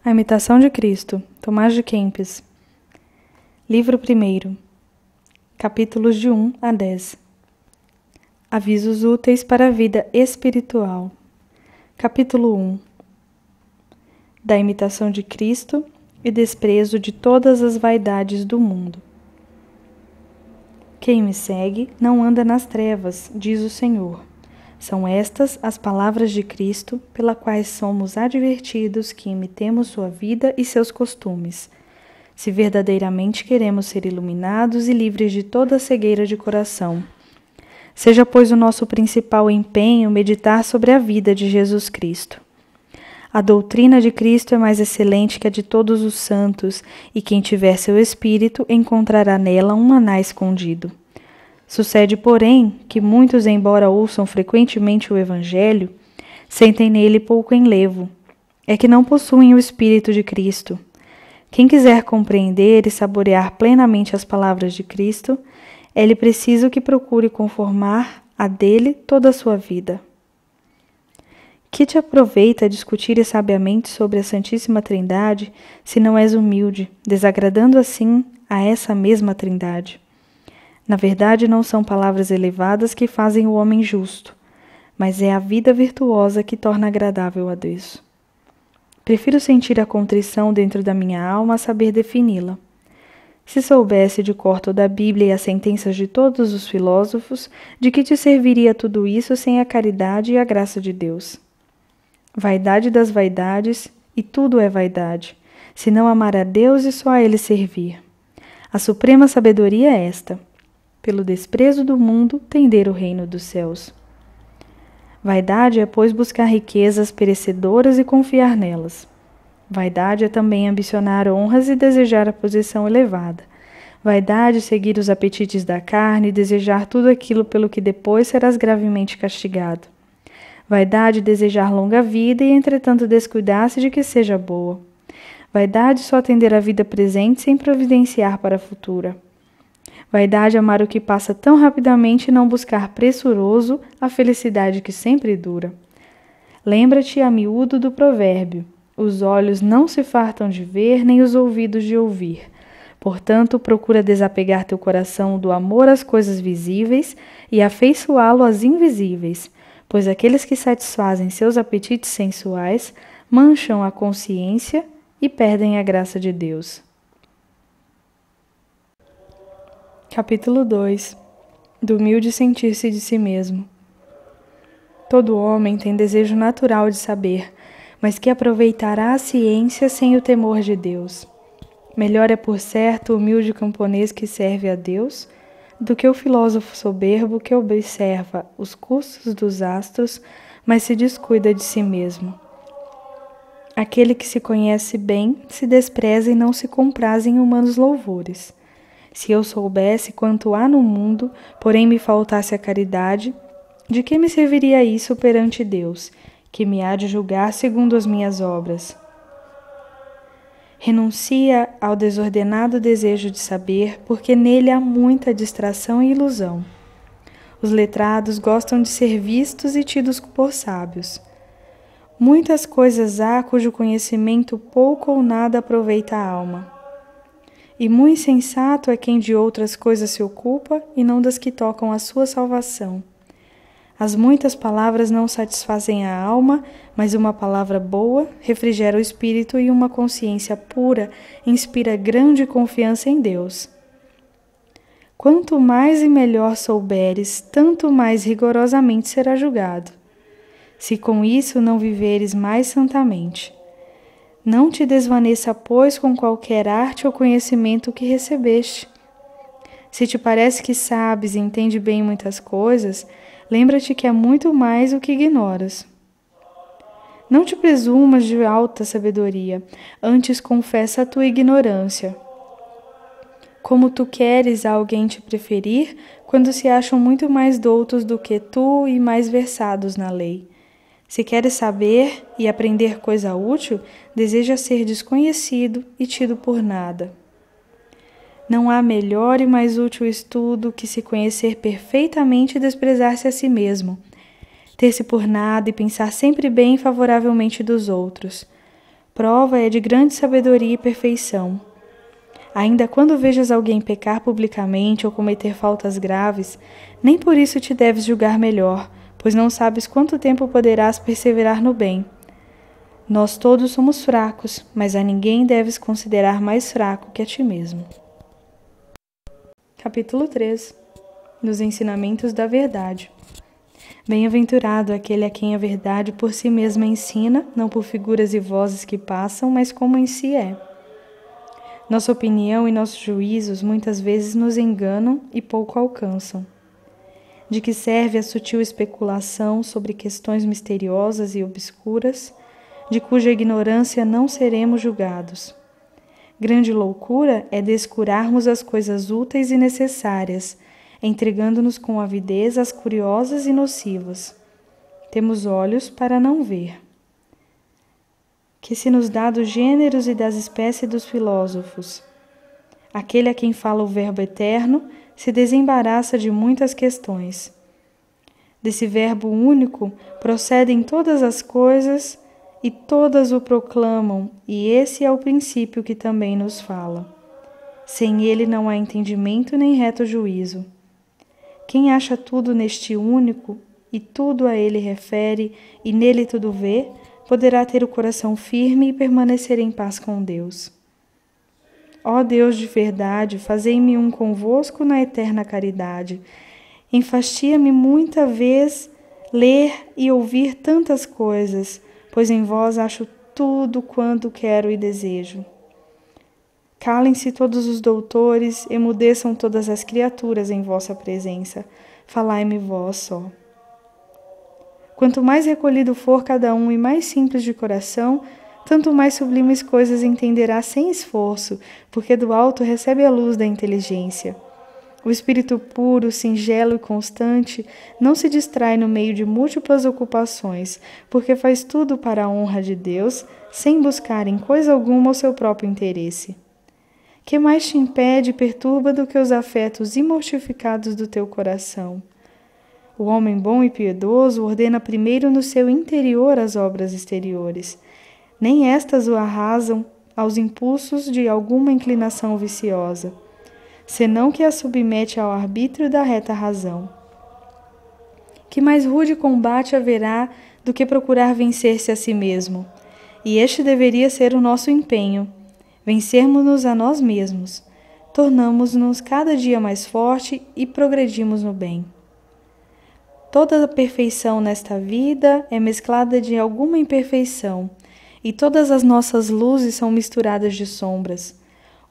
A Imitação de Cristo, Tomás de Kempis. Livro 1. Capítulos de 1 a 10. Avisos úteis para a vida espiritual. Capítulo 1. Da imitação de Cristo e desprezo de todas as vaidades do mundo. Quem me segue não anda nas trevas, diz o Senhor. São estas as palavras de Cristo, pelas quais somos advertidos que imitemos sua vida e seus costumes, se verdadeiramente queremos ser iluminados e livres de toda cegueira de coração. Seja, pois, o nosso principal empenho meditar sobre a vida de Jesus Cristo. A doutrina de Cristo é mais excelente que a de todos os santos, e quem tiver seu espírito encontrará nela um maná escondido. Sucede, porém, que muitos, embora ouçam frequentemente o Evangelho, sentem nele pouco enlevo. É que não possuem o Espírito de Cristo. Quem quiser compreender e saborear plenamente as palavras de Cristo, é-lhe preciso que procure conformar a dele toda a sua vida. Que te aproveita discutir sabiamente sobre a Santíssima Trindade, se não és humilde, desagradando assim a essa mesma Trindade? Na verdade, não são palavras elevadas que fazem o homem justo, mas é a vida virtuosa que torna agradável a Deus. Prefiro sentir a contrição dentro da minha alma a saber defini-la. Se soubesse de cor toda a Bíblia e as sentenças de todos os filósofos, de que te serviria tudo isso sem a caridade e a graça de Deus? Vaidade das vaidades, e tudo é vaidade, se não amar a Deus e só a Ele servir. A suprema sabedoria é esta: pelo desprezo do mundo, tender o reino dos céus. Vaidade é, pois, buscar riquezas perecedoras e confiar nelas. Vaidade é também ambicionar honras e desejar a posição elevada. Vaidade é seguir os apetites da carne e desejar tudo aquilo pelo que depois serás gravemente castigado. Vaidade é desejar longa vida e, entretanto, descuidar-se de que seja boa. Vaidade é só atender à vida presente sem providenciar para a futura. Vaidade é amar o que passa tão rapidamente e não buscar pressuroso a felicidade que sempre dura. Lembra-te a miúdo do provérbio: os olhos não se fartam de ver, nem os ouvidos de ouvir. Portanto, procura desapegar teu coração do amor às coisas visíveis e afeiçoá-lo às invisíveis, pois aqueles que satisfazem seus apetites sensuais mancham a consciência e perdem a graça de Deus. Capítulo 2. Do humilde sentir-se de si mesmo. Todo homem tem desejo natural de saber, mas que aproveitará a ciência sem o temor de Deus. Melhor é, por certo, o humilde camponês que serve a Deus, do que o filósofo soberbo que observa os custos dos astros, mas se descuida de si mesmo. Aquele que se conhece bem se despreza e não se compraz em humanos louvores. Se eu soubesse quanto há no mundo, porém me faltasse a caridade, de que me serviria isso perante Deus, que me há de julgar segundo as minhas obras? Renuncia ao desordenado desejo de saber, porque nele há muita distração e ilusão. Os letrados gostam de ser vistos e tidos por sábios. Muitas coisas há cujo conhecimento pouco ou nada aproveita a alma. E muito insensato é quem de outras coisas se ocupa e não das que tocam a sua salvação. As muitas palavras não satisfazem a alma, mas uma palavra boa refrigera o espírito e uma consciência pura inspira grande confiança em Deus. Quanto mais e melhor souberes, tanto mais rigorosamente será julgado, se com isso não viveres mais santamente. Não te desvaneça, pois, com qualquer arte ou conhecimento que recebeste. Se te parece que sabes e entende bem muitas coisas, lembra-te que é muito mais o que ignoras. Não te presumas de alta sabedoria, antes confessa a tua ignorância. Como tu queres a alguém te preferir, quando se acham muito mais doutos do que tu e mais versados na lei? Se queres saber e aprender coisa útil, deseja ser desconhecido e tido por nada. Não há melhor e mais útil estudo que se conhecer perfeitamente e desprezar-se a si mesmo, ter-se por nada e pensar sempre bem e favoravelmente dos outros. Prova é de grande sabedoria e perfeição. Ainda quando vejas alguém pecar publicamente ou cometer faltas graves, nem por isso te deves julgar melhor, pois não sabes quanto tempo poderás perseverar no bem. Nós todos somos fracos, mas a ninguém deves considerar mais fraco que a ti mesmo. Capítulo 3. Nos ensinamentos da verdade. Bem-aventurado aquele a quem a verdade por si mesma ensina, não por figuras e vozes que passam, mas como em si é. Nossa opinião e nossos juízos muitas vezes nos enganam e pouco alcançam. De que serve a sutil especulação sobre questões misteriosas e obscuras, de cuja ignorância não seremos julgados? Grande loucura é descurarmos as coisas úteis e necessárias, entregando-nos com avidez às curiosas e nocivas. Temos olhos para não ver. Que se nos dá dos gêneros e das espécies dos filósofos. Aquele a quem fala o Verbo eterno se desembaraça de muitas questões. Desse Verbo único procedem todas as coisas e todas o proclamam, e esse é o princípio que também nos fala. Sem ele não há entendimento nem reto juízo. Quem acha tudo neste único, e tudo a ele refere, e nele tudo vê, poderá ter o coração firme e permanecer em paz com Deus. Ó Deus de verdade, fazei-me um convosco na eterna caridade. Enfastia-me muita vez ler e ouvir tantas coisas, pois em vós acho tudo quanto quero e desejo. Calem-se todos os doutores, emudeçam todas as criaturas em vossa presença. Falai-me vós só. Quanto mais recolhido for cada um e mais simples de coração, tanto mais sublimes coisas entenderá sem esforço, porque do alto recebe a luz da inteligência. O espírito puro, singelo e constante não se distrai no meio de múltiplas ocupações, porque faz tudo para a honra de Deus, sem buscar em coisa alguma o seu próprio interesse. Que mais te impede e perturba do que os afetos imortificados do teu coração? O homem bom e piedoso ordena primeiro no seu interior as obras exteriores. Nem estas o arrasam aos impulsos de alguma inclinação viciosa, senão que a submete ao arbítrio da reta razão. Que mais rude combate haverá do que procurar vencer-se a si mesmo? E este deveria ser o nosso empenho, vencermos-nos a nós mesmos. Tornamos-nos cada dia mais forte e progredimos no bem. Toda a perfeição nesta vida é mesclada de alguma imperfeição, e todas as nossas luzes são misturadas de sombras.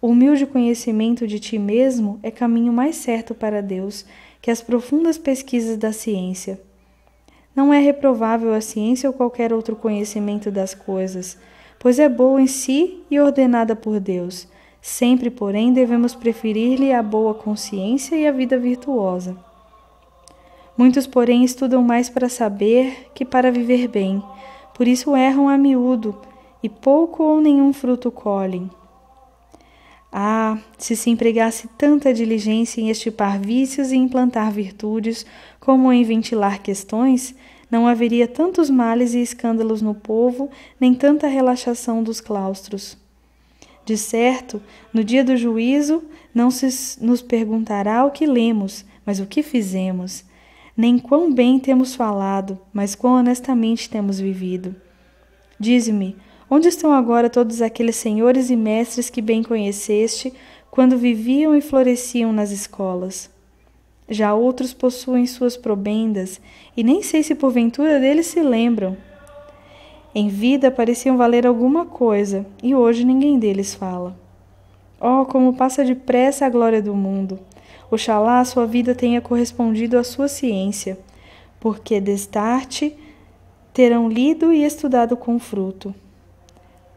O humilde conhecimento de ti mesmo é caminho mais certo para Deus que as profundas pesquisas da ciência. Não é reprovável a ciência ou qualquer outro conhecimento das coisas, pois é boa em si e ordenada por Deus. Sempre, porém, devemos preferir-lhe a boa consciência e a vida virtuosa. Muitos, porém, estudam mais para saber que para viver bem, por isso erram a miúdo e pouco ou nenhum fruto colhem. Ah, se se empregasse tanta diligência em estipar vícios e implantar virtudes, como em ventilar questões, não haveria tantos males e escândalos no povo, nem tanta relaxação dos claustros. De certo, no dia do juízo, não se nos perguntará o que lemos, mas o que fizemos. Nem quão bem temos falado, mas quão honestamente temos vivido. Dize-me, onde estão agora todos aqueles senhores e mestres que bem conheceste, quando viviam e floresciam nas escolas? Já outros possuem suas probendas, e nem sei se porventura deles se lembram. Em vida pareciam valer alguma coisa, e hoje ninguém deles fala. Oh, como passa depressa a glória do mundo! Oxalá a sua vida tenha correspondido à sua ciência, porque destarte terão lido e estudado com fruto.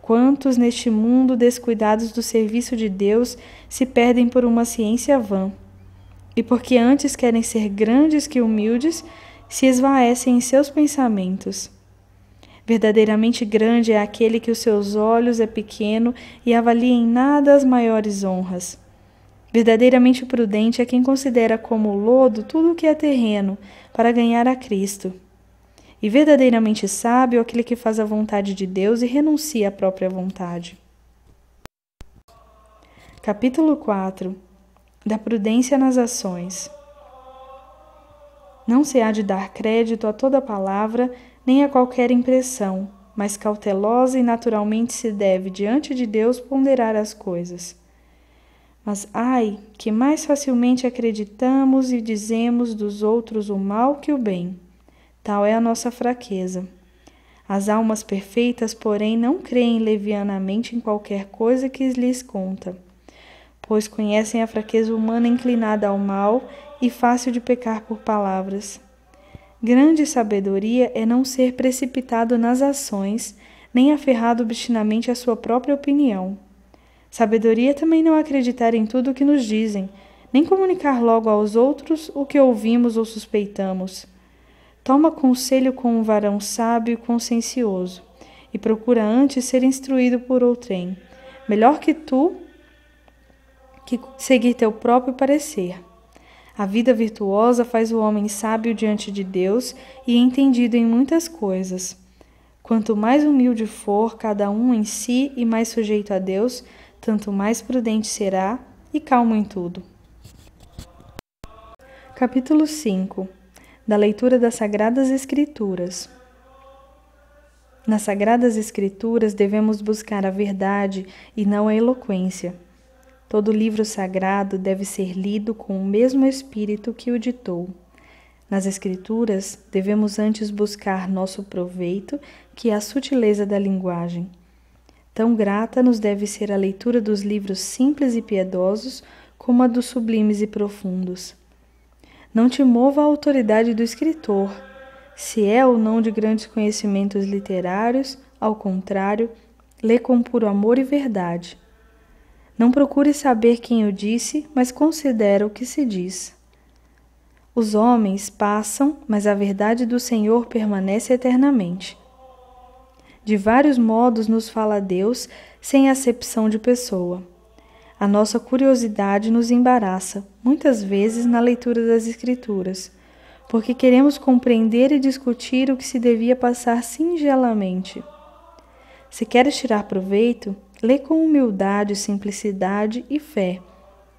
Quantos neste mundo descuidados do serviço de Deus se perdem por uma ciência vã, e porque antes querem ser grandes que humildes, se esvaecem em seus pensamentos. Verdadeiramente grande é aquele que os seus olhos é pequeno e avalia em nada as maiores honras. Verdadeiramente prudente é quem considera como lodo tudo o que é terreno, para ganhar a Cristo. E verdadeiramente sábio é aquele que faz a vontade de Deus e renuncia à própria vontade. Capítulo 4. Da prudência nas ações. Não se há de dar crédito a toda palavra, nem a qualquer impressão, mas cautelosa e naturalmente se deve, diante de Deus, ponderar as coisas. Mas ai, que mais facilmente acreditamos e dizemos dos outros o mal que o bem. Tal é a nossa fraqueza. As almas perfeitas, porém, não creem levianamente em qualquer coisa que lhes conta, pois conhecem a fraqueza humana inclinada ao mal e fácil de pecar por palavras. Grande sabedoria é não ser precipitado nas ações, nem aferrado obstinamente à sua própria opinião. Sabedoria também não acreditar em tudo o que nos dizem, nem comunicar logo aos outros o que ouvimos ou suspeitamos. Toma conselho com um varão sábio e consciencioso, e procura antes ser instruído por outrem, melhor que tu, que seguir teu próprio parecer. A vida virtuosa faz o homem sábio diante de Deus e entendido em muitas coisas. Quanto mais humilde for cada um em si e mais sujeito a Deus, tanto mais prudente será e calmo em tudo. Capítulo 5. Da leitura das Sagradas Escrituras. Nas Sagradas Escrituras devemos buscar a verdade e não a eloquência. Todo livro sagrado deve ser lido com o mesmo espírito que o ditou. Nas Escrituras devemos antes buscar nosso proveito que a sutileza da linguagem. Tão grata nos deve ser a leitura dos livros simples e piedosos como a dos sublimes e profundos. Não te mova a autoridade do escritor, se é ou não de grandes conhecimentos literários, ao contrário, lê com puro amor e verdade. Não procure saber quem o disse, mas considera o que se diz. Os homens passam, mas a verdade do Senhor permanece eternamente. De vários modos nos fala Deus, sem acepção de pessoa. A nossa curiosidade nos embaraça, muitas vezes na leitura das Escrituras, porque queremos compreender e discutir o que se devia passar singelamente. Se queres tirar proveito, lê com humildade, simplicidade e fé,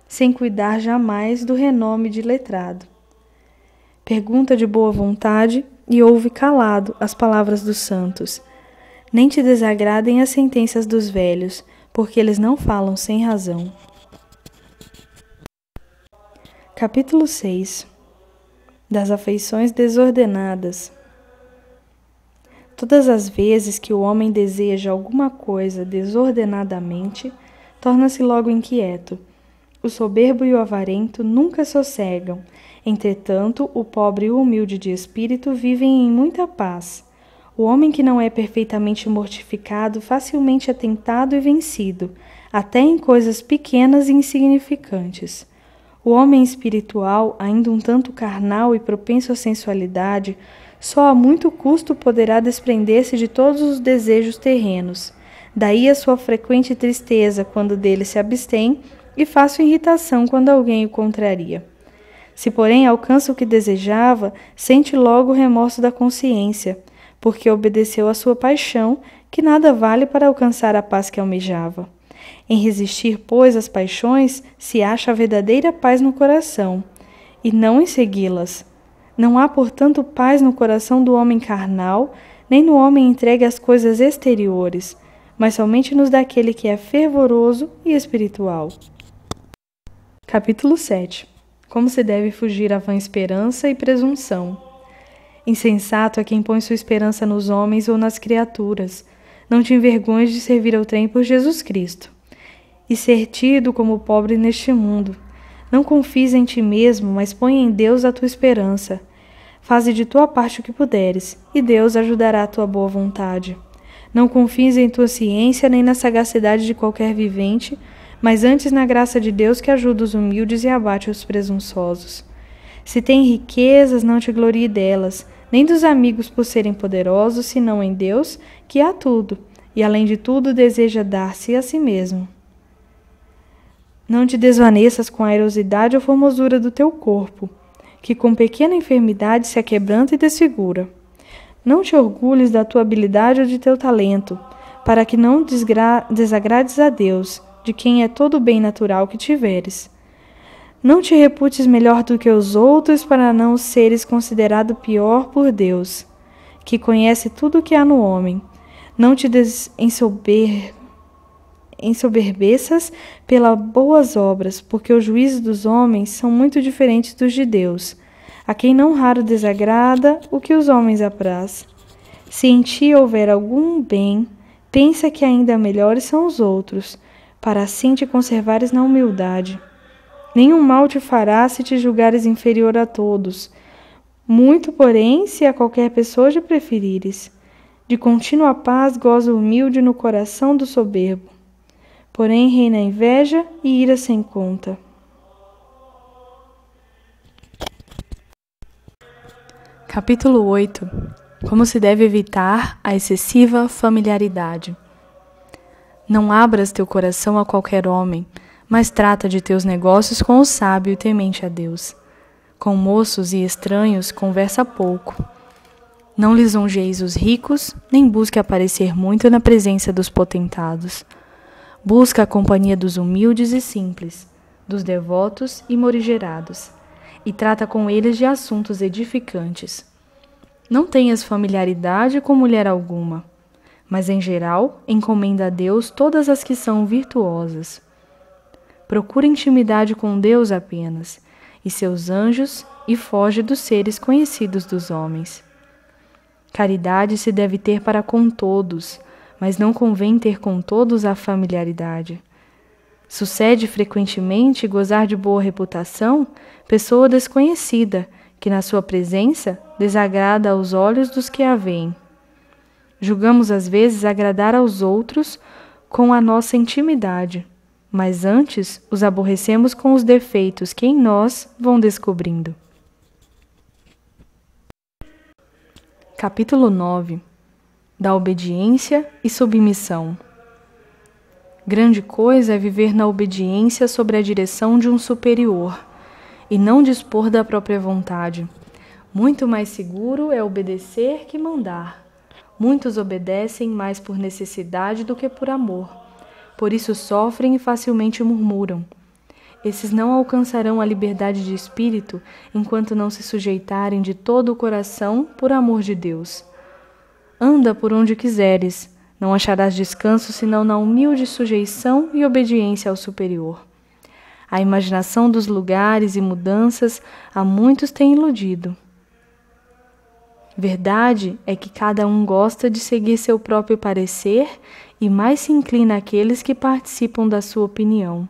sem cuidar jamais do renome de letrado. Pergunta de boa vontade e ouve calado as palavras dos santos. Nem te desagradem as sentenças dos velhos, porque eles não falam sem razão. Capítulo 6. Das afeições desordenadas. Todas as vezes que o homem deseja alguma coisa desordenadamente, torna-se logo inquieto. O soberbo e o avarento nunca sossegam. Entretanto, o pobre e o humilde de espírito vivem em muita paz. O homem que não é perfeitamente mortificado facilmente é tentado e vencido, até em coisas pequenas e insignificantes. O homem espiritual, ainda um tanto carnal e propenso à sensualidade, só a muito custo poderá desprender-se de todos os desejos terrenos. Daí a sua frequente tristeza quando dele se abstém e fácil irritação quando alguém o contraria. Se, porém, alcança o que desejava, sente logo o remorso da consciência, porque obedeceu à sua paixão, que nada vale para alcançar a paz que almejava. Em resistir, pois, às paixões, se acha a verdadeira paz no coração, e não em segui-las. Não há, portanto, paz no coração do homem carnal, nem no homem entregue às coisas exteriores, mas somente nos daquele que é fervoroso e espiritual. Capítulo 7. Como se deve fugir à vã esperança e presunção. Insensato é quem põe sua esperança nos homens ou nas criaturas. Não te envergonhes de servir ao trem por Jesus Cristo e ser tido como pobre neste mundo. Não confies em ti mesmo, mas põe em Deus a tua esperança. Faze de tua parte o que puderes, e Deus ajudará a tua boa vontade. Não confies em tua ciência nem na sagacidade de qualquer vivente, mas antes na graça de Deus que ajuda os humildes e abate os presunçosos. Se tem riquezas, não te glorie delas, nem dos amigos por serem poderosos, senão em Deus, que há tudo, e além de tudo deseja dar-se a si mesmo. Não te desvaneças com a airosidade ou formosura do teu corpo, que com pequena enfermidade se aquebranta e desfigura. Não te orgulhes da tua habilidade ou de teu talento, para que não desagrades a Deus, de quem é todo o bem natural que tiveres. Não te reputes melhor do que os outros, para não seres considerado pior por Deus, que conhece tudo o que há no homem. Não te ensoberbeças pelas boas obras, porque os juízos dos homens são muito diferentes dos de Deus, a quem não raro desagrada o que os homens apraz. Se em ti houver algum bem, pensa que ainda melhores são os outros, para assim te conservares na humildade. Nenhum mal te fará se te julgares inferior a todos, muito, porém, se a qualquer pessoa te preferires. De contínua paz goza o humilde no coração do soberbo. Porém, reina a inveja e ira sem conta. Capítulo 8. Como se deve evitar a excessiva familiaridade. Não abras teu coração a qualquer homem, mas trata de teus negócios com o sábio e temente a Deus. Com moços e estranhos conversa pouco. Não lisonjeis os ricos, nem busque aparecer muito na presença dos potentados. Busca a companhia dos humildes e simples, dos devotos e morigerados, e trata com eles de assuntos edificantes. Não tenhas familiaridade com mulher alguma, mas em geral encomenda a Deus todas as que são virtuosas. Procura intimidade com Deus apenas, e seus anjos, e foge dos seres conhecidos dos homens. Caridade se deve ter para com todos, mas não convém ter com todos a familiaridade. Sucede frequentemente gozar de boa reputação pessoa desconhecida, que na sua presença desagrada aos olhos dos que a veem. Julgamos às vezes agradar aos outros com a nossa intimidade, mas antes os aborrecemos com os defeitos que em nós vão descobrindo. Capítulo 9. Da obediência e submissão. Grande coisa é viver na obediência sob a direção de um superior, e não dispor da própria vontade. Muito mais seguro é obedecer que mandar. Muitos obedecem mais por necessidade do que por amor. Por isso sofrem e facilmente murmuram. Esses não alcançarão a liberdade de espírito enquanto não se sujeitarem de todo o coração por amor de Deus. Anda por onde quiseres, não acharás descanso senão na humilde sujeição e obediência ao superior. A imaginação dos lugares e mudanças a muitos tem iludido. Verdade é que cada um gosta de seguir seu próprio parecer e mais se inclina àqueles que participam da sua opinião.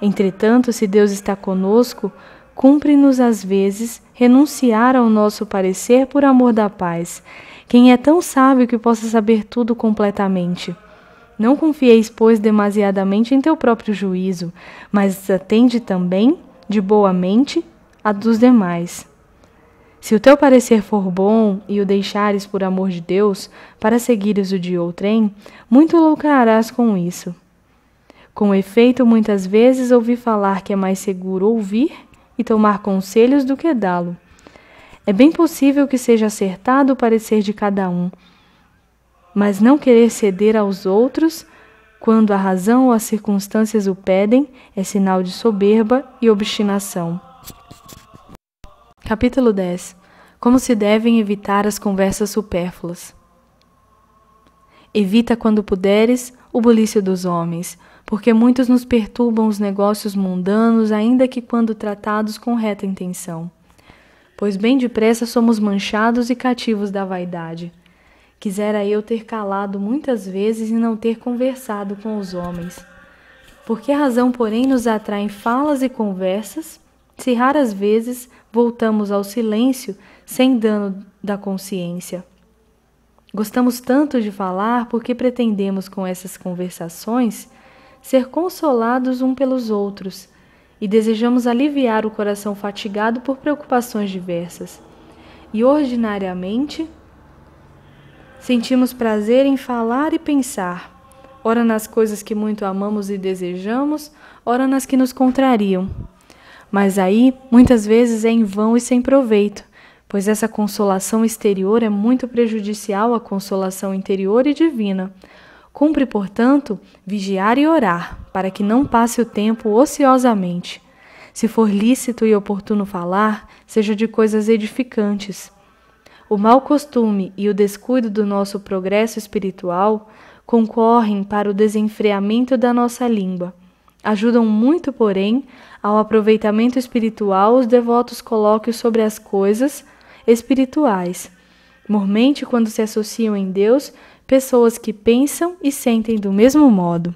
Entretanto, se Deus está conosco, cumpre-nos às vezes renunciar ao nosso parecer por amor da paz. Quem é tão sábio que possa saber tudo completamente? Não confieis, pois, demasiadamente em teu próprio juízo, mas atende também, de boa mente, a dos demais. Se o teu parecer for bom e o deixares por amor de Deus, para seguires o de outrem, muito lucrarás com isso. Com efeito, muitas vezes ouvi falar que é mais seguro ouvir e tomar conselhos do que dá-lo. É bem possível que seja acertado o parecer de cada um, mas não querer ceder aos outros, quando a razão ou as circunstâncias o pedem, é sinal de soberba e obstinação. Capítulo 10. Como se devem evitar as conversas supérfluas. Evita, quando puderes, o bulício dos homens, porque muitos nos perturbam os negócios mundanos, ainda que quando tratados com reta intenção. Pois bem depressa somos manchados e cativos da vaidade. Quisera eu ter calado muitas vezes e não ter conversado com os homens. Por que razão, porém, nos atraem falas e conversas, se raras vezes voltamos ao silêncio sem dano da consciência? Gostamos tanto de falar porque pretendemos com essas conversações ser consolados um pelos outros e desejamos aliviar o coração fatigado por preocupações diversas. E ordinariamente sentimos prazer em falar e pensar, ora nas coisas que muito amamos e desejamos, ora nas que nos contrariam. Mas aí, muitas vezes é em vão e sem proveito, pois essa consolação exterior é muito prejudicial à consolação interior e divina. Cumpre, portanto, vigiar e orar, para que não passe o tempo ociosamente. Se for lícito e oportuno falar, seja de coisas edificantes. O mau costume e o descuido do nosso progresso espiritual concorrem para o desenfreamento da nossa língua. Ajudam muito, porém, ao aproveitamento espiritual os devotos colóquios sobre as coisas espirituais, mormente quando se associam em Deus pessoas que pensam e sentem do mesmo modo.